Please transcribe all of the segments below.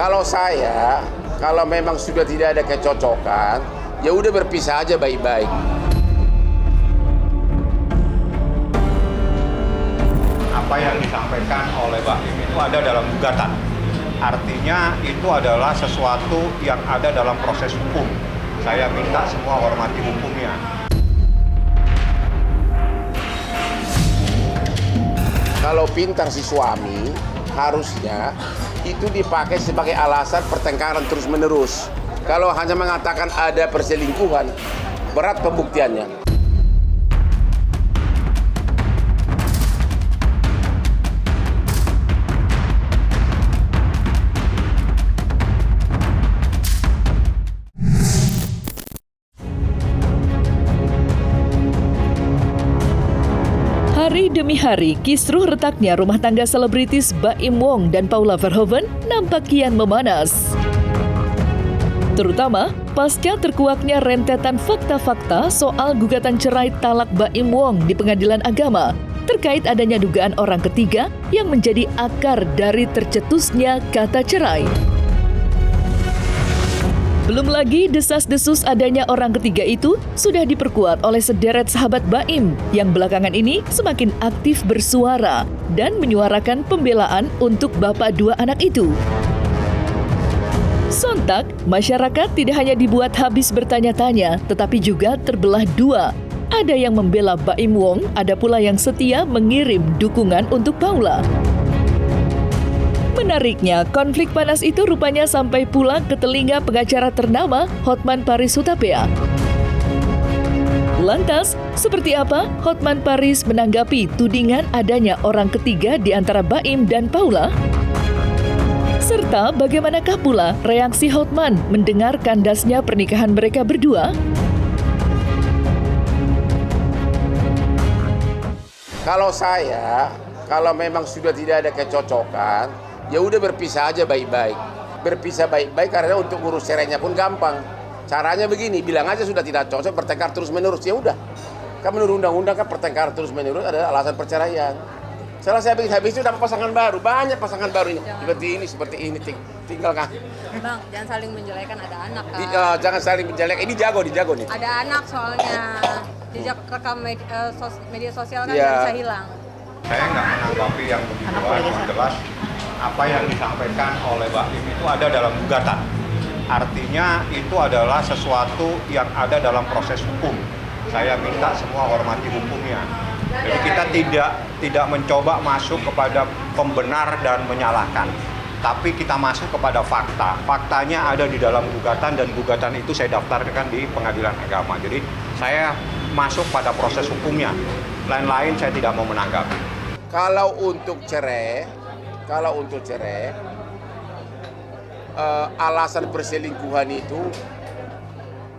Kalau saya, kalau memang sudah tidak ada kecocokan, ya udah berpisah aja baik-baik. Apa yang disampaikan oleh Mbak Im itu ada dalam gugatan. Artinya itu adalah sesuatu yang ada dalam proses hukum. Saya minta semua hormati hukumnya. Kalau pintar si suami, harusnya itu dipakai sebagai alasan pertengkaran terus-menerus. Kalau hanya mengatakan ada perselingkuhan, berat pembuktiannya. Hari demi hari, kisruh retaknya rumah tangga selebritis Baim Wong dan Paula Verhoeven nampak kian memanas. Terutama pasca terkuaknya rentetan fakta-fakta soal gugatan cerai talak Baim Wong di Pengadilan Agama terkait adanya dugaan orang ketiga yang menjadi akar dari tercetusnya kata cerai. Belum lagi desas-desus adanya orang ketiga itu sudah diperkuat oleh sederet sahabat Baim yang belakangan ini semakin aktif bersuara dan menyuarakan pembelaan untuk bapak dua anak itu. Sontak, masyarakat tidak hanya dibuat habis bertanya-tanya, tetapi juga terbelah dua. Ada yang membela Baim Wong, ada pula yang setia mengirim dukungan untuk Paula. Menariknya, konflik panas itu rupanya sampai pula ke telinga pengacara ternama Hotman Paris Hutapea. Lantas, seperti apa Hotman Paris menanggapi tudingan adanya orang ketiga di antara Baim dan Paula? Serta bagaimanakah pula reaksi Hotman mendengar kandasnya pernikahan mereka berdua? Kalau saya, kalau memang sudah tidak ada kecocokan, ya udah berpisah aja baik-baik. Berpisah baik-baik karena untuk ngurus cerainya pun gampang. Caranya begini, bilang aja sudah tidak cocok, bertengkar terus-menerus, ya udah. Kan menurut undang-undang kan pertengkar terus-menerus adalah alasan perceraian. Setelah saya bikin habis itu dapat pasangan baru, banyak pasangan baru ini. Seperti ini, tinggal kan. Bang, jangan saling menjelekan, ada anak kan? Jangan saling menjelek, ini jago nih. Ada anak soalnya, jejak rekam media sosial kan Ya. bisa hilang. Saya nggak menanggapi yang begituan, yang jelas apa yang disampaikan oleh Mbak Im itu ada dalam gugatan. Artinya itu adalah sesuatu yang ada dalam proses hukum. Saya minta semua hormati hukumnya. Jadi kita tidak mencoba masuk kepada pembenar dan menyalahkan. Tapi kita masuk kepada fakta. Faktanya ada di dalam gugatan dan gugatan itu saya daftarkan di Pengadilan Agama. Jadi saya masuk pada proses hukumnya. Lain-lain saya tidak mau menanggapi. Kalau untuk cerai, alasan perselingkuhan itu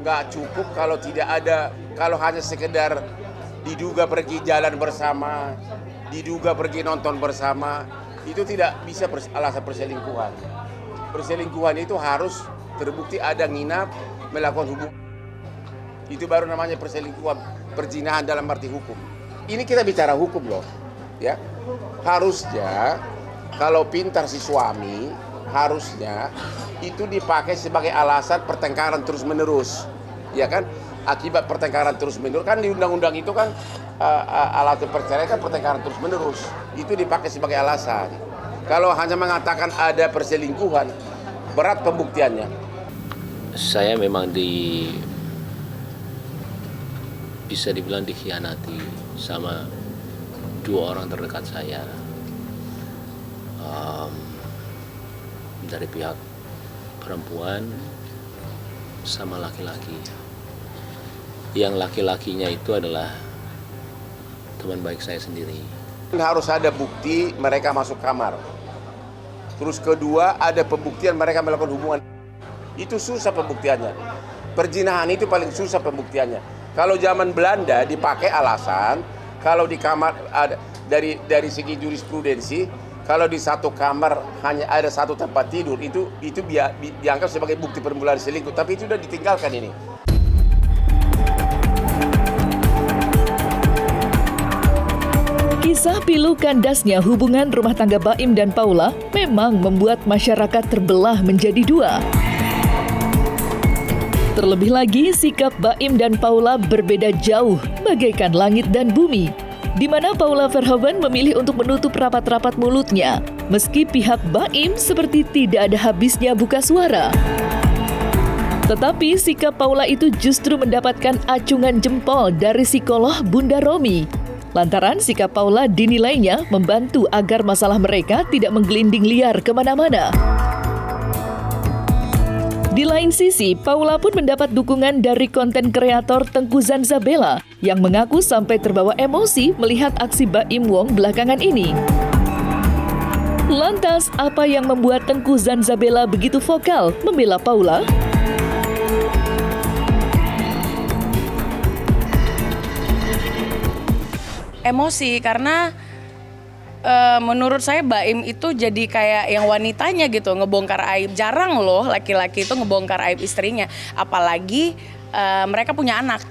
nggak cukup kalau tidak ada, kalau hanya sekedar diduga pergi jalan bersama, diduga pergi nonton bersama, itu tidak bisa alasan perselingkuhan. Perselingkuhan itu harus terbukti ada nginap, melakukan hubungan. Itu baru namanya perselingkuhan, perzinahan dalam arti hukum. Ini kita bicara hukum loh, ya. Harusnya kalau pintar si suami, harusnya itu dipakai sebagai alasan pertengkaran terus-menerus, ya kan? Akibat pertengkaran terus-menerus kan di undang-undang itu kan alasan perceraian kan pertengkaran terus-menerus, itu dipakai sebagai alasan. Kalau hanya mengatakan ada perselingkuhan, berat pembuktiannya. Saya memang bisa dibilang dikhianati sama dua orang terdekat saya. Dari pihak perempuan sama laki-laki. Yang laki-lakinya itu adalah teman baik saya sendiri. Harus ada bukti mereka masuk kamar. Terus kedua ada pembuktian mereka melakukan hubungan. Itu susah pembuktiannya. Perzinahan itu paling susah pembuktiannya. Kalau zaman Belanda dipakai alasan, kalau di kamar ada dari segi jurisprudensi, kalau di satu kamar hanya ada satu tempat tidur, itu dianggap sebagai bukti permulaan selingkuh. Tapi itu sudah ditinggalkan ini. Kisah pilu kandasnya hubungan rumah tangga Baim dan Paula memang membuat masyarakat terbelah menjadi dua. Terlebih lagi, sikap Baim dan Paula berbeda jauh, bagaikan langit dan bumi, di mana Paula Verhoeven memilih untuk menutup rapat-rapat mulutnya, meski pihak Baim seperti tidak ada habisnya buka suara. Tetapi sikap Paula itu justru mendapatkan acungan jempol dari psikolog Bunda Romi. Lantaran sikap Paula dinilainya membantu agar masalah mereka tidak menggelinding liar kemana-mana. Di lain sisi, Paula pun mendapat dukungan dari konten kreator Tengku Zanzabella yang mengaku sampai terbawa emosi melihat aksi Baim Wong belakangan ini. Lantas, apa yang membuat Tengku Zanzabella begitu vokal membela Paula? Emosi karena menurut saya Baim itu jadi kayak yang wanitanya gitu, ngebongkar aib. Jarang loh laki-laki itu ngebongkar aib istrinya, apalagi mereka punya anak,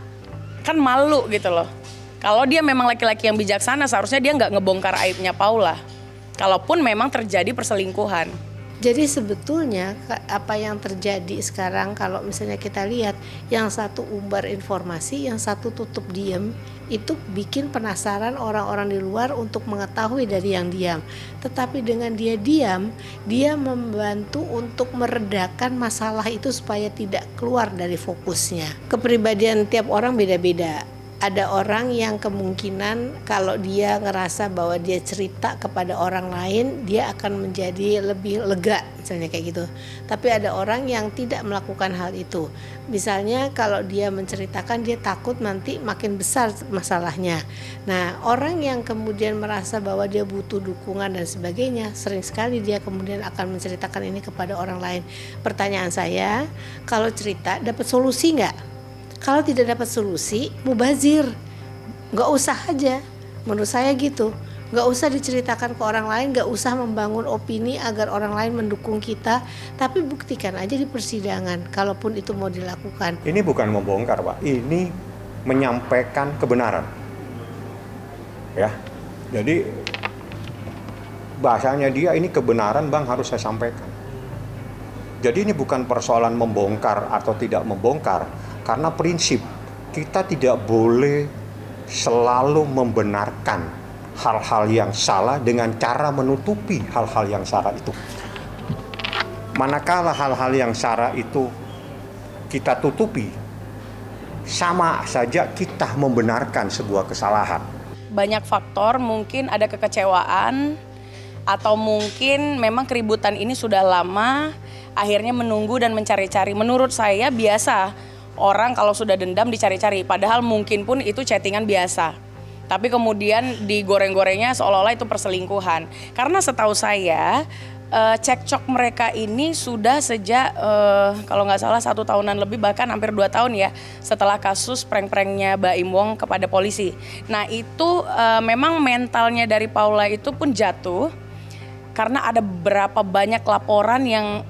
kan malu gitu loh. Kalau dia memang laki-laki yang bijaksana, seharusnya dia nggak ngebongkar aibnya Paula, kalaupun memang terjadi perselingkuhan. Jadi sebetulnya apa yang terjadi sekarang kalau misalnya kita lihat, yang satu umbar informasi, yang satu tutup diam, itu bikin penasaran orang-orang di luar untuk mengetahui dari yang diam. Tetapi dengan dia diam, dia membantu untuk meredakan masalah itu supaya tidak keluar dari fokusnya. Kepribadian tiap orang beda-beda. Ada orang yang kemungkinan kalau dia ngerasa bahwa dia cerita kepada orang lain, dia akan menjadi lebih lega, misalnya kayak gitu. Tapi ada orang yang tidak melakukan hal itu. Misalnya kalau dia menceritakan, dia takut nanti makin besar masalahnya. Nah, orang yang kemudian merasa bahwa dia butuh dukungan dan sebagainya, sering sekali dia kemudian akan menceritakan ini kepada orang lain. Pertanyaan saya, kalau cerita dapat solusi nggak? Kalau tidak dapat solusi, mubazir, nggak usah aja. Menurut saya gitu, nggak usah diceritakan ke orang lain, nggak usah membangun opini agar orang lain mendukung kita. Tapi buktikan aja di persidangan, kalaupun itu mau dilakukan. Ini bukan membongkar, Pak. Ini menyampaikan kebenaran. Ya, jadi bahasanya dia ini kebenaran, Bang, harus saya sampaikan. Jadi ini bukan persoalan membongkar atau tidak membongkar. Karena prinsip kita tidak boleh selalu membenarkan hal-hal yang salah dengan cara menutupi hal-hal yang salah itu. Manakala hal-hal yang salah itu kita tutupi, sama saja kita membenarkan sebuah kesalahan. Banyak faktor, mungkin ada kekecewaan, atau mungkin memang keributan ini sudah lama, akhirnya menunggu dan mencari-cari. Menurut saya biasa. Orang kalau sudah dendam dicari-cari, padahal mungkin pun itu chattingan biasa. Tapi kemudian digoreng-gorengnya seolah-olah itu perselingkuhan. Karena setahu saya cekcok mereka ini sudah sejak kalau nggak salah 1 tahunan lebih, bahkan hampir 2 tahun ya, setelah kasus prank-pranknya Baim Wong kepada polisi. Nah itu memang mentalnya dari Paula itu pun jatuh karena ada berapa banyak laporan yang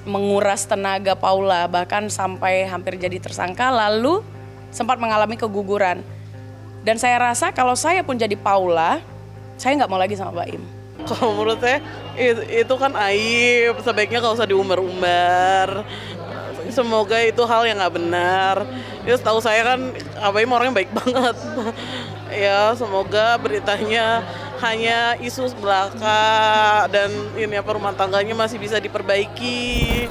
menguras tenaga Paula, bahkan sampai hampir jadi tersangka, lalu sempat mengalami keguguran. Dan saya rasa kalau saya pun jadi Paula, saya nggak mau lagi sama Baim. Kalau menurut saya itu kan aib, sebaiknya nggak usah diumbar-umbar. Semoga itu hal yang nggak benar. Ya setahu saya kan Baim orangnya baik banget. Ya semoga beritanya hanya isu belaka dan ini rumah tangganya masih bisa diperbaiki.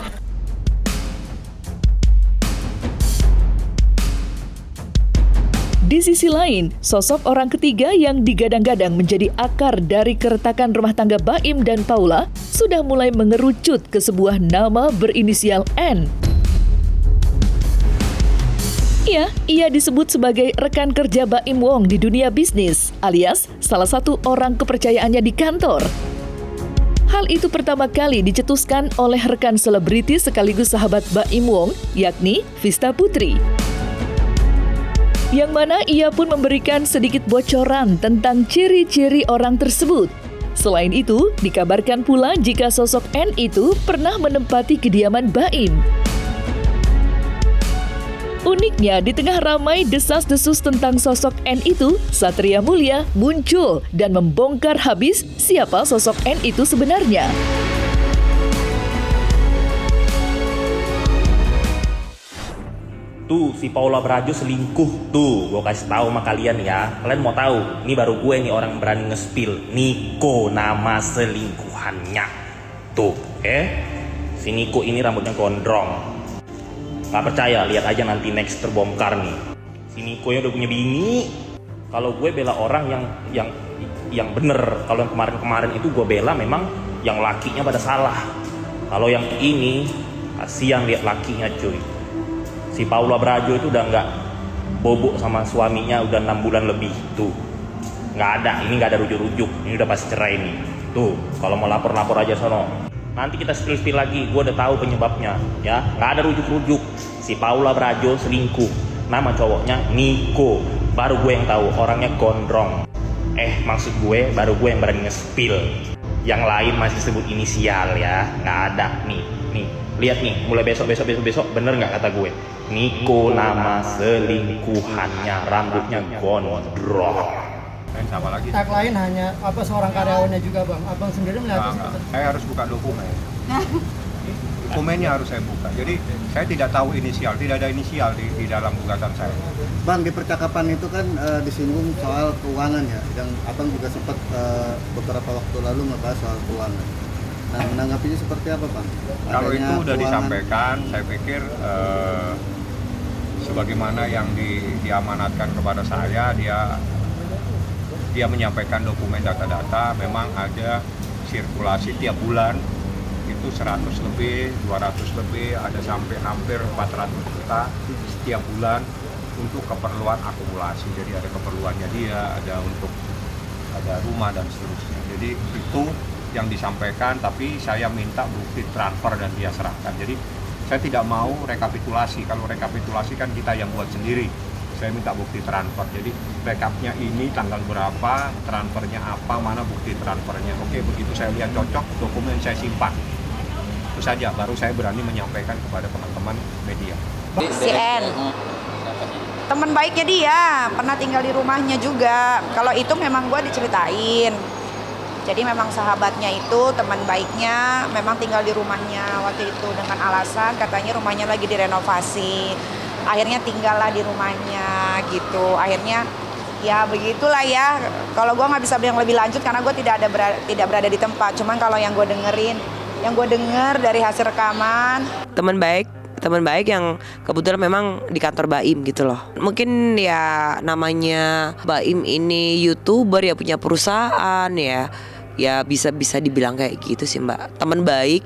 Di sisi lain, sosok orang ketiga yang digadang-gadang menjadi akar dari keretakan rumah tangga Baim dan Paula sudah mulai mengerucut ke sebuah nama berinisial N. Ya, ia disebut sebagai rekan kerja Baim Wong di dunia bisnis, alias salah satu orang kepercayaannya di kantor. Hal itu pertama kali dicetuskan oleh rekan selebriti sekaligus sahabat Baim Wong, yakni Vista Putri. Yang mana ia pun memberikan sedikit bocoran tentang ciri-ciri orang tersebut. Selain itu, dikabarkan pula jika sosok N itu pernah menempati kediaman Baim. Uniknya, di tengah ramai desas-desus tentang sosok N itu, Satria Mulia muncul dan membongkar habis siapa sosok N itu sebenarnya. Tuh, si Paula Brajo selingkuh tuh. Gue kasih tahu sama kalian ya. Kalian mau tahu? Ini baru gue nih orang berani nge-spill. Niko nama selingkuhannya. Tuh, si Niko ini rambutnya gondrong. Gak percaya, lihat aja nanti next terbongkar nih. Si Niko udah punya bini. Kalau gue bela orang yang bener. Kalau yang kemarin-kemarin itu gue bela memang yang lakinya pada salah. Kalau yang ini kasihan lihat lakinya cuy. Si Paula Brajo itu udah nggak bobok sama suaminya udah 6 bulan lebih tuh. Nggak ada, ini nggak ada rujuk-rujuk. Ini udah pasti cerai nih. Tuh, kalau mau lapor aja sono. Nanti kita spill lagi, gue udah tahu penyebabnya ya. Nggak ada rujuk-rujuk. Si Paula Brajo selingkuh. Nama cowoknya Niko. Baru gue yang tahu, orangnya gondrong. Maksud gue, baru gue yang berani nge-spill. Yang lain masih sebut inisial ya. Nggak ada, nih. Lihat nih, mulai besok, bener nggak kata gue? Niko nama selingkuhannya, rambutnya gondrong. Sama lagi. Tak lain hanya seorang karyawannya juga bang. Abang sendiri melihat itu. Saya harus buka dokumen. Dokumennya harus saya buka. Jadi saya tidak tahu inisial, tidak ada inisial di dalam gugatan saya. Bang, di percakapan itu kan disinggung soal keuangan ya. Dan abang juga sempat beberapa waktu lalu ngebahas soal keuangan. Nah, menanggapinya seperti apa Bang? Kalau itu udah disampaikan, saya pikir sebagaimana yang diamanatkan kepada saya, dia menyampaikan dokumen data-data, memang ada sirkulasi tiap bulan itu 100 lebih, 200 lebih, ada sampai hampir 400 juta setiap bulan untuk keperluan akumulasi. Jadi ada keperluannya dia, ada rumah dan seterusnya. Jadi itu yang disampaikan, tapi saya minta bukti transfer dan dia serahkan. Jadi saya tidak mau rekapitulasi. Kalau rekapitulasi kan kita yang buat sendiri. Saya minta bukti transfer. Jadi rekapnya ini tanggal berapa, transfernya apa, mana bukti transfernya. Oke, begitu saya lihat cocok, dokumen saya simpan. Itu saja, baru saya berani menyampaikan kepada teman-teman media. Si N, teman baiknya dia, pernah tinggal di rumahnya juga. Kalau itu memang gue diceritain. Jadi memang sahabatnya itu, teman baiknya, memang tinggal di rumahnya waktu itu dengan alasan katanya rumahnya lagi direnovasi. Akhirnya tinggallah di rumahnya gitu. Akhirnya ya begitulah ya. Kalau gue nggak bisa bilang lebih lanjut karena gue tidak berada di tempat. Cuman kalau yang gue dengar dari hasil rekaman. Teman baik yang kebetulan memang di kantor Baim gitu loh. Mungkin ya namanya Baim ini YouTuber ya, punya perusahaan ya. Ya bisa dibilang kayak gitu sih Mbak. Teman baik,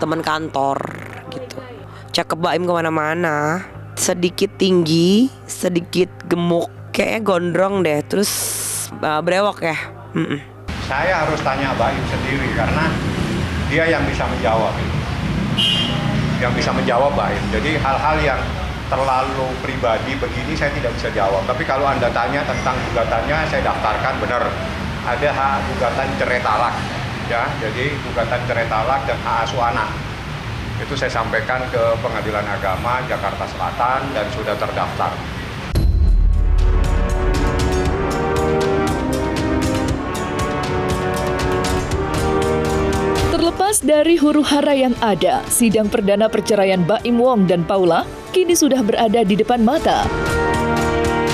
teman kantor gitu. Cakep Baim kemana-mana. Sedikit tinggi, sedikit gemuk, kayaknya gondrong deh. Terus brewok ya. Saya harus tanya Baim sendiri karena dia yang bisa menjawab. Yang bisa menjawab Baim. Jadi hal-hal yang terlalu pribadi begini saya tidak bisa jawab. Tapi kalau Anda tanya tentang gugatannya, saya daftarkan benar. Ada hak gugatan cerai talak, ya. Jadi gugatan cerai talak dan hak asuh anak. Itu saya sampaikan ke Pengadilan Agama Jakarta Selatan dan sudah terdaftar. Terlepas dari huru-hara yang ada, sidang perdana perceraian Baim Wong dan Paula kini sudah berada di depan mata.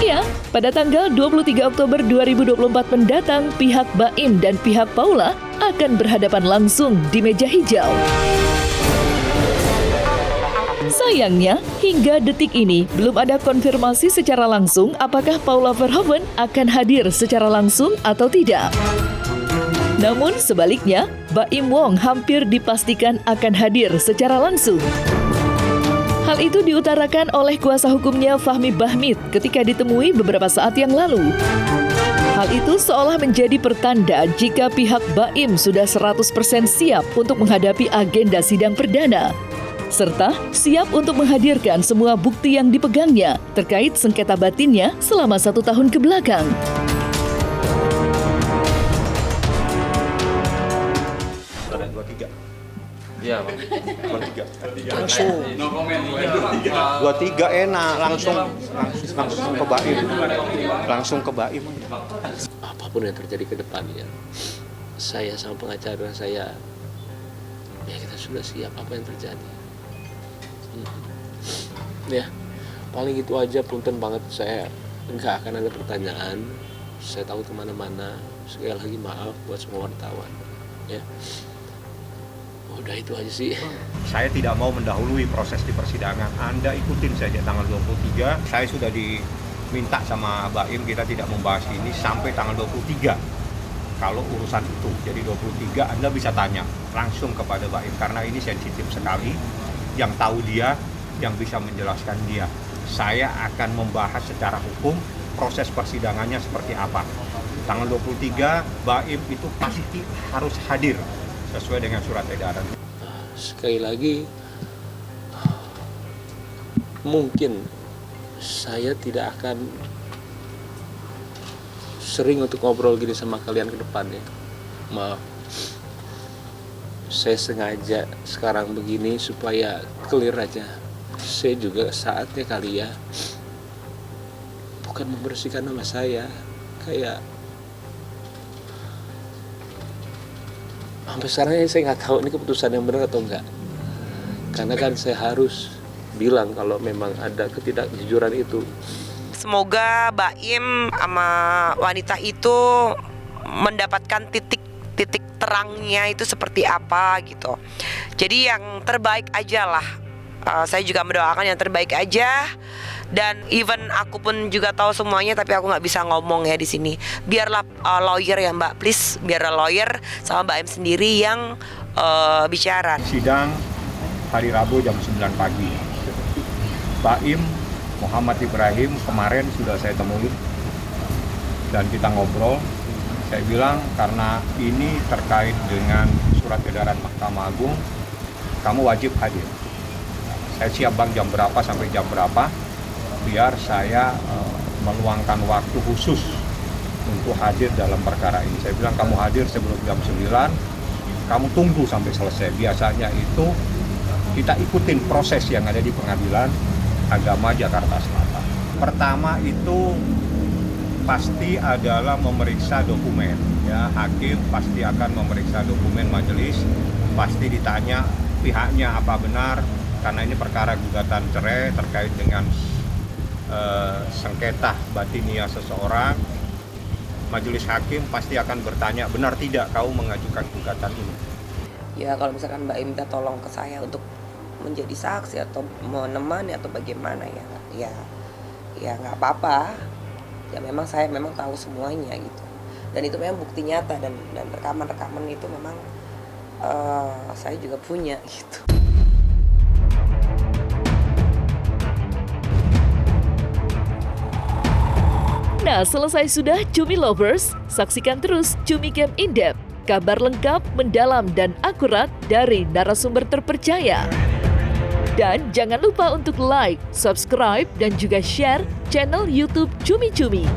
Ya, pada tanggal 23 Oktober 2024 mendatang, pihak Baim dan pihak Paula akan berhadapan langsung di meja hijau. Sayangnya, hingga detik ini belum ada konfirmasi secara langsung apakah Paula Verhoeven akan hadir secara langsung atau tidak. Namun sebaliknya, Baim Wong hampir dipastikan akan hadir secara langsung. Hal itu diutarakan oleh kuasa hukumnya Fahmi Bahmid ketika ditemui beberapa saat yang lalu. Hal itu seolah menjadi pertanda jika pihak Baim sudah 100% siap untuk menghadapi agenda sidang perdana, serta siap untuk menghadirkan semua bukti yang dipegangnya terkait sengketa batinnya selama 1 tahun kebelakang. Iya, 23. Langsung. 23 enak, langsung ke Baim. Langsung ke Baim. Apapun yang terjadi ke depannya, saya sama pengacara saya, ya kita sudah siap apa yang terjadi. Ya, paling itu aja, punten banget, saya nggak akan ada pertanyaan. Saya tahu kemana-mana. Sekali lagi maaf buat semua wartawan. Ya, udah itu aja sih. Saya tidak mau mendahului proses di persidangan. Anda ikutin saja tanggal 23. Saya sudah diminta sama Baim, kita tidak membahas ini sampai tanggal 23. Kalau urusan itu, jadi 23 Anda bisa tanya langsung kepada Baim karena ini sensitif sekali. Yang tahu dia, yang bisa menjelaskan dia. Saya akan membahas secara hukum proses persidangannya seperti apa. Tanggal 23 Baim itu pasti harus hadir sesuai dengan surat edaran. Sekali lagi, mungkin saya tidak akan sering untuk ngobrol gini sama kalian ke depannya. Maaf, saya sengaja sekarang begini supaya clear aja. Saya juga saatnya kali ya, bukan membersihkan nama saya, kayak sampai sekarang saya nggak tahu ini keputusan yang benar atau enggak. Karena kan saya harus bilang kalau memang ada ketidakjujuran itu. Semoga Baim sama wanita itu mendapatkan titik terangnya itu seperti apa gitu. Jadi yang terbaik aja lah. Saya juga mendoakan yang terbaik aja. Dan even aku pun juga tahu semuanya, tapi aku nggak bisa ngomong ya di sini. Biarlah lawyer ya Mbak, please. Biarlah lawyer sama Mbak M sendiri yang bicara. Sidang hari Rabu jam 9 pagi. Baim Muhammad Ibrahim kemarin sudah saya temui dan kita ngobrol. Saya bilang karena ini terkait dengan surat edaran Mahkamah Agung, kamu wajib hadir. Saya siap Bang jam berapa sampai jam berapa, biar saya meluangkan waktu khusus untuk hadir dalam perkara ini. Saya bilang kamu hadir sebelum jam 9, kamu tunggu sampai selesai. Biasanya itu kita ikutin proses yang ada di Pengadilan Agama Jakarta Selatan. Pertama itu pasti adalah memeriksa dokumen. Ya, hakim pasti akan memeriksa dokumen majelis, pasti ditanya pihaknya apa benar, karena ini perkara gugatan cerai terkait dengan sengketa batinia seseorang. Majelis hakim pasti akan bertanya benar tidak kau mengajukan gugatan ini. Ya kalau misalkan Mbak minta tolong ke saya untuk menjadi saksi atau menemani atau bagaimana ya nggak apa-apa. Ya memang saya memang tahu semuanya gitu. Dan itu memang bukti nyata dan rekaman-rekaman itu memang saya juga punya gitu. Nah, selesai sudah Cumi Lovers? Saksikan terus Cumi Camp In-Depth. Kabar lengkap, mendalam, dan akurat dari narasumber terpercaya. Dan jangan lupa untuk like, subscribe, dan juga share channel YouTube Cumi Cumi.